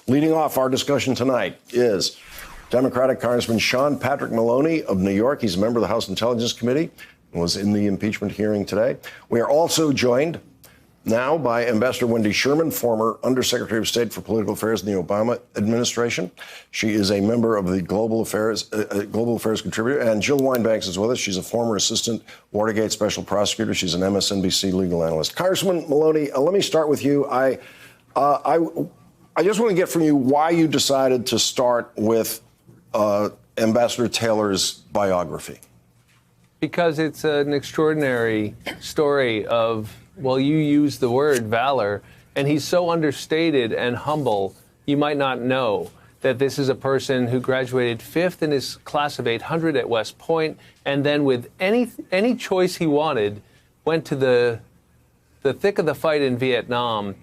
Leading off our discussion tonight is Democratic Congressman Patrick Maloney of New York. He's a member of the House Intelligence Committee and was in the impeachment hearing today. We are also joined now by Ambassador Wendy Sherman, former Undersecretary of State for Political Affairs in the Obama administration. She is a member of the Global Affairs contributor. And Jill Wine-Banks is with us. She's a former assistant Watergate special prosecutor. She's an MSNBC legal analyst. Congressman Maloney, let me start with you. I just want to get from you why you decided to start with Ambassador Taylor's biography. Because it's an extraordinary story of, well, you use the word valor, and he's so understated and humble, you might not know that this is a person who graduated 5th in his class of 800 at West Point, and then with any choice he wanted, went to the thick of the fight in Vietnam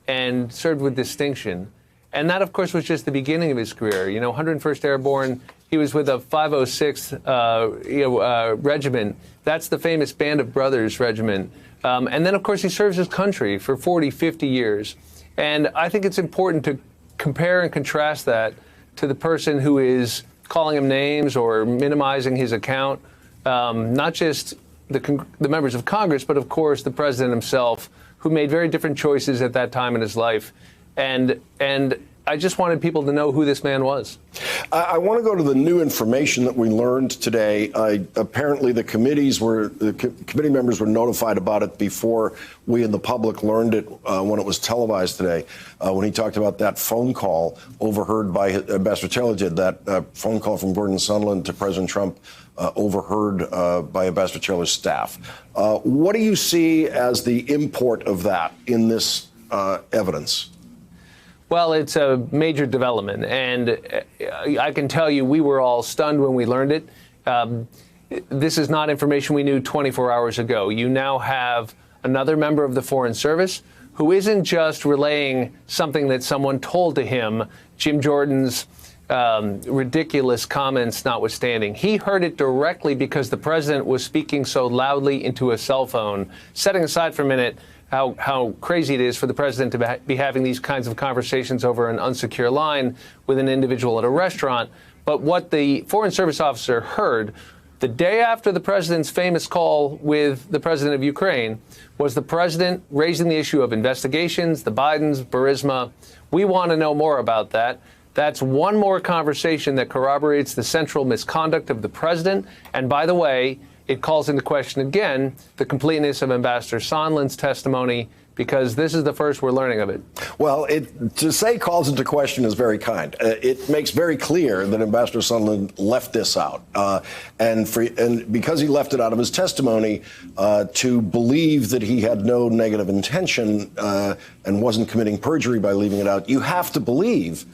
and served with distinction. And that, of course, was just the beginning of his career. You know, 101st Airborne, he was with a 506th regiment. That's the famous Band of Brothers regiment. And then, of course, he serves his country for 40, 50 years. And I think it's important to compare and contrast that to the person who is calling him names or minimizing his account, not just the members of Congress, but, of course, the president himself, who made very different choices at that time in his life. And I just wanted people to know who this man was. I want to go to the new information that we learned today. Apparently, the committee members were notified about it before we in the public learned it when it was televised today. When he talked about that phone call overheard by Ambassador Taylor did, that phone call from Sondland to President Trump overheard by Ambassador Taylor's staff. What do you see as the import of that in this evidence? Well, it's a major development, and I can tell you we were all stunned when we learned it. This is not information we knew 24 hours ago. You now have another member of the Foreign Service who isn't just relaying something that someone told to him, Jim Jordan's ridiculous comments notwithstanding. He heard it directly because the president was speaking so loudly into a cell phone. Setting aside for a minute how crazy it is for the president to be having these kinds of conversations over an unsecured line with an individual at a restaurant. But what the Foreign Service officer heard the day after the president's famous call with the president of Ukraine was the president raising the issue of investigations, the Bidens, Burisma. We want to know more about that. That's one more conversation that corroborates the central misconduct of the president. And by the way, it calls into question again the completeness of Ambassador Sondland's testimony, because this is the first we're learning of it. Well, to say calls into question is very kind. It makes very clear that Ambassador Sondland left this out. And because he left it out of his testimony, to believe that he had no negative intention and wasn't committing perjury by leaving it out, you have to believe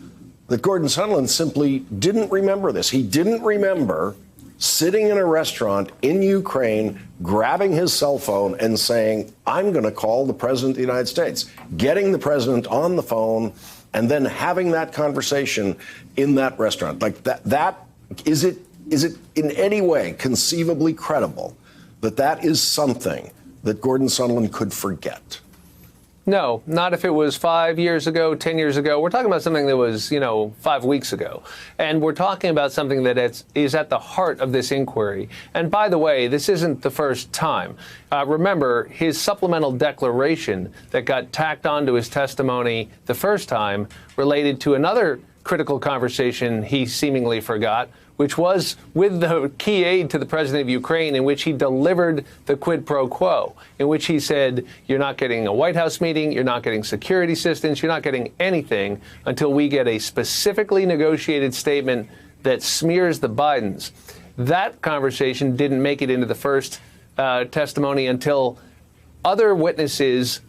that Sondland simply didn't remember this. He didn't remember sitting in a restaurant in Ukraine, grabbing his cell phone and saying, I'm going to call the president of the United States, getting the president on the phone, and then having that conversation in that restaurant. Like is it in any way conceivably credible that that is something that Sondland could forget? No, not if it was 5 years ago, 10 years ago. We're talking about something that was, 5 weeks ago. And we're talking about something that is at the heart of this inquiry. And by the way, this isn't the first time. Remember, his supplemental declaration that got tacked onto his testimony the first time related to another critical conversation he seemingly forgot, which was with the key aide to the president of Ukraine, in which he delivered the quid pro quo, in which he said, you're not getting a White House meeting, you're not getting security assistance, you're not getting anything until we get a specifically negotiated statement that smears the Bidens. That conversation didn't make it into the first testimony until other witnesses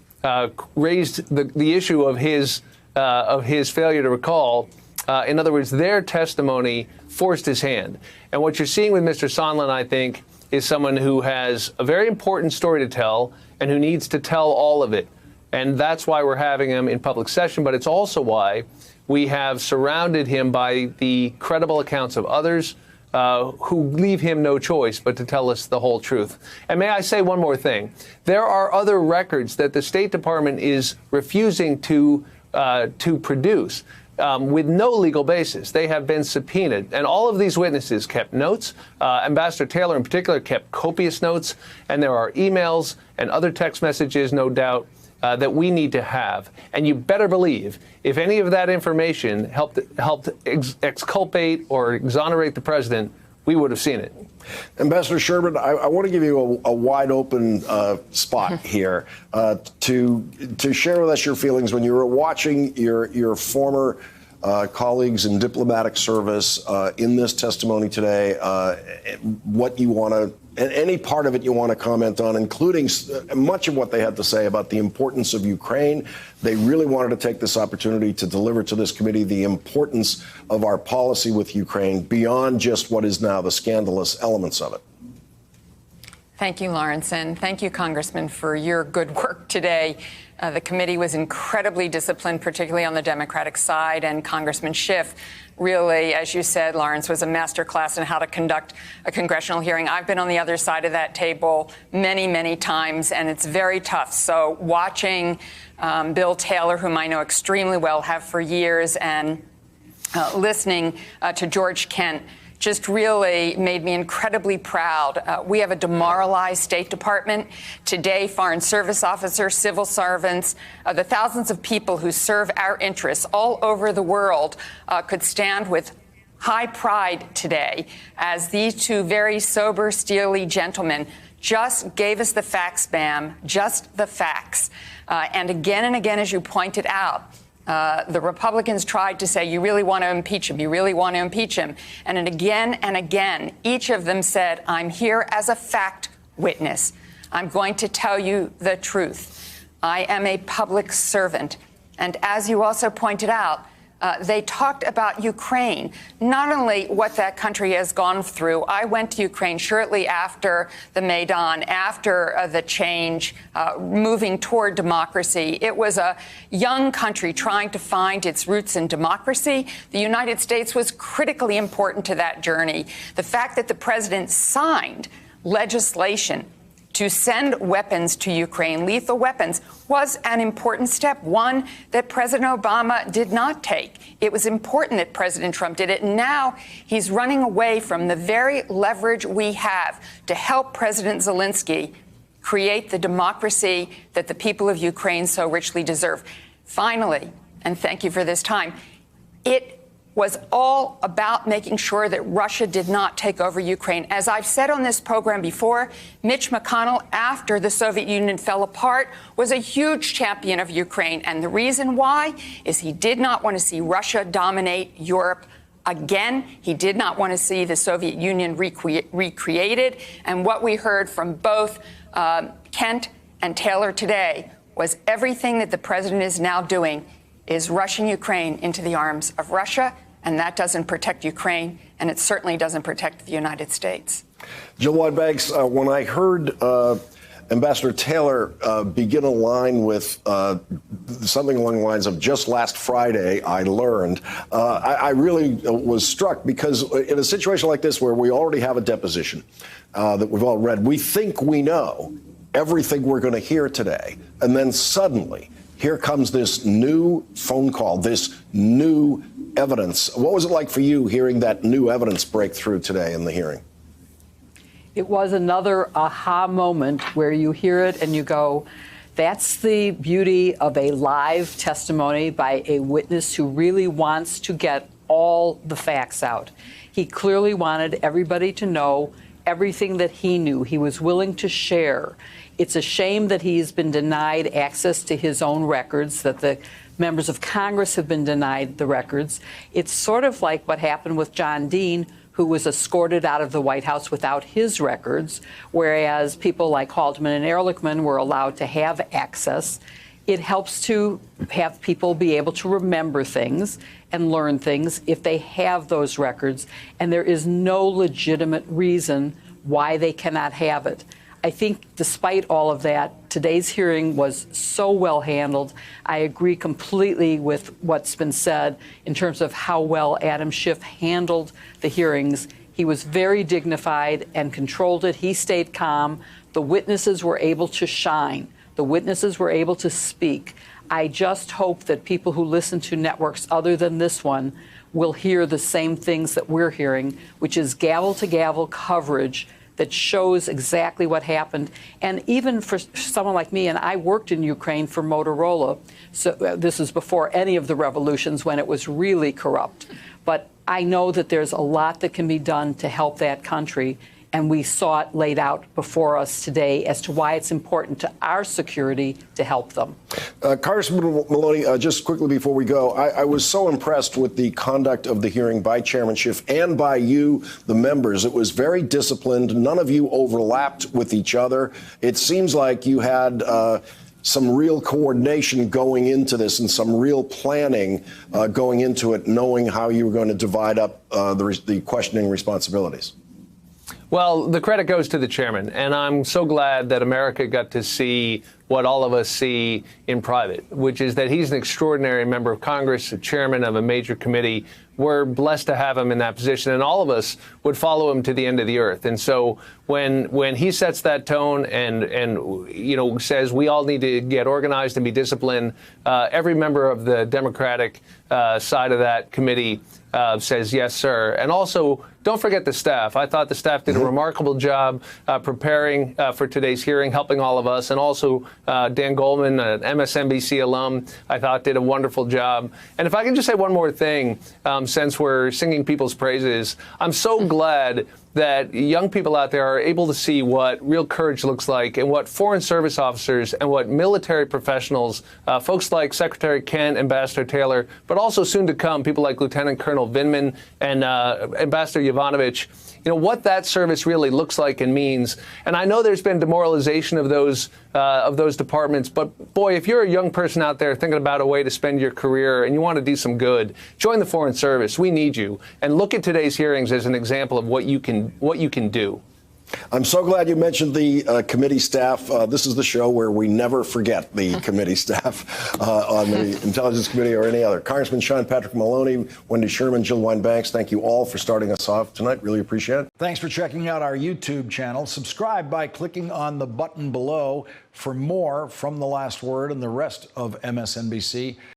raised the issue of his failure to recall. In other words, their testimony forced his hand. And what you're seeing with Mr. Sondland, I think, is someone who has a very important story to tell and who needs to tell all of it. And that's why we're having him in public session. But it's also why we have surrounded him by the credible accounts of others who leave him no choice but to tell us the whole truth. And may I say one more thing? There are other records that the State Department is refusing to produce. with no legal basis. They have been subpoenaed. And all of these witnesses kept notes. Ambassador Taylor in particular kept copious notes. And there are emails and other text messages, no doubt, that we need to have. And you better believe if any of that information helped exculpate or exonerate the president, we would have seen it. Ambassador Sherman, I want to give you a wide open spot here to share with us your feelings when you were watching your former colleagues in diplomatic service in this testimony today, what you want to, any part of it you want to comment on, including much of what they had to say about the importance of Ukraine. They really wanted to take this opportunity to deliver to this committee the importance of our policy with Ukraine beyond just what is now the scandalous elements of it. Thank you, Lawrence, and thank you, Congressman, for your good work today. The committee was incredibly disciplined, particularly on the Democratic side, and Congressman Schiff really, as you said, Lawrence, was a master class in how to conduct a congressional hearing. I've been on the other side of that table many, many times, and it's very tough. So watching Bill Taylor, whom I know extremely well, have for years, and listening to George Kent, just really made me incredibly proud. We have a demoralized State Department. Today, Foreign Service officers, civil servants, the thousands of people who serve our interests all over the world could stand with high pride today as these two very sober, steely gentlemen just gave us the facts, ma'am, just the facts. And again, as you pointed out, the Republicans tried to say, you really want to impeach him. You really want to impeach him. And again, each of them said, I'm here as a fact witness. I'm going to tell you the truth. I am a public servant. And as you also pointed out, they talked about Ukraine, not only what that country has gone through. I went to Ukraine shortly after the Maidan, after the change, moving toward democracy. It was a young country trying to find its roots in democracy. The United States was critically important to that journey. The fact that the president signed legislation to send weapons to Ukraine, lethal weapons, was an important step, one that President Obama did not take. It was important that President Trump did it. And now he's running away from the very leverage we have to help President Zelensky create the democracy that the people of Ukraine so richly deserve. Finally, and thank you for this time, it was all about making sure that Russia did not take over Ukraine. As I've said on this program before, Mitch McConnell, after the Soviet Union fell apart, was a huge champion of Ukraine. And the reason why is he did not want to see Russia dominate Europe again. He did not want to see the Soviet Union recreated. And what we heard from both Kent and Taylor today was everything that the president is now doing is rushing Ukraine into the arms of Russia, and that doesn't protect Ukraine, and it certainly doesn't protect the United States. Jill Wide-Banks, when I heard Ambassador Taylor begin a line with something along the lines of just last Friday, I learned, I really was struck because in a situation like this where we already have a deposition that we've all read, we think we know everything we're going to hear today, and then suddenly here comes this new phone call, this new evidence. What was it like for you hearing that new evidence break through today in the hearing? It was another aha moment where you hear it and you go, that's the beauty of a live testimony by a witness who really wants to get all the facts out. He clearly wanted everybody to know everything that he knew. He was willing to share. It's a shame that he's been denied access to his own records, that the members of Congress have been denied the records. It's sort of like what happened with John Dean, who was escorted out of the White House without his records, whereas people like Haldeman and Ehrlichman were allowed to have access. It helps to have people be able to remember things and learn things if they have those records, and there is no legitimate reason why they cannot have it. I think despite all of that, today's hearing was so well handled. I agree completely with what's been said in terms of how well Adam Schiff handled the hearings. He was very dignified and controlled it. He stayed calm. The witnesses were able to shine. The witnesses were able to speak. I just hope that people who listen to networks other than this one will hear the same things that we're hearing, which is gavel-to-gavel coverage that shows exactly what happened. And even for someone like me, and I worked in Ukraine for Motorola, so this is before any of the revolutions when it was really corrupt. But I know that there's a lot that can be done to help that country, and we saw it laid out before us today as to why it's important to our security to help them. Congressman Maloney, just quickly before we go, I was so impressed with the conduct of the hearing by Chairman Schiff and by you, the members. It was very disciplined. None of you overlapped with each other. It seems like you had some real coordination going into this and some real planning going into it, knowing how you were going to divide up the questioning responsibilities. Well, the credit goes to the chairman, and I'm so glad that America got to see what all of us see in private, which is that he's an extraordinary member of Congress, a chairman of a major committee. We're blessed to have him in that position, and all of us would follow him to the end of the earth. And so when he sets that tone and says we all need to get organized and be disciplined, every member of the Democratic side of that committee says yes, sir. And also, don't forget the staff. I thought the staff did a remarkable job preparing for today's hearing, helping all of us. And also, Dan Goldman, an MSNBC alum, I thought did a wonderful job. And if I can just say one more thing, since we're singing people's praises, I'm so glad that young people out there are able to see what real courage looks like and what foreign service officers and what military professionals, folks like Secretary Kent, Ambassador Taylor, but also soon to come, people like Lieutenant Colonel Vindman and Ambassador Yovanovitch, what that service really looks like and means. And I know there's been demoralization of those departments, but boy, if you're a young person out there thinking about a way to spend your career and you want to do some good, join the Foreign Service. We need you. And look at today's hearings as an example of what you can do. I'm so glad you mentioned the committee staff. This is the show where we never forget the committee staff on the Intelligence Committee or any other. Congressman Sean Patrick Maloney, Wendy Sherman, Jill Wine-Banks, thank you all for starting us off tonight. Really appreciate it. Thanks for checking out our YouTube channel. Subscribe by clicking on the button below for more from The Last Word and the rest of MSNBC.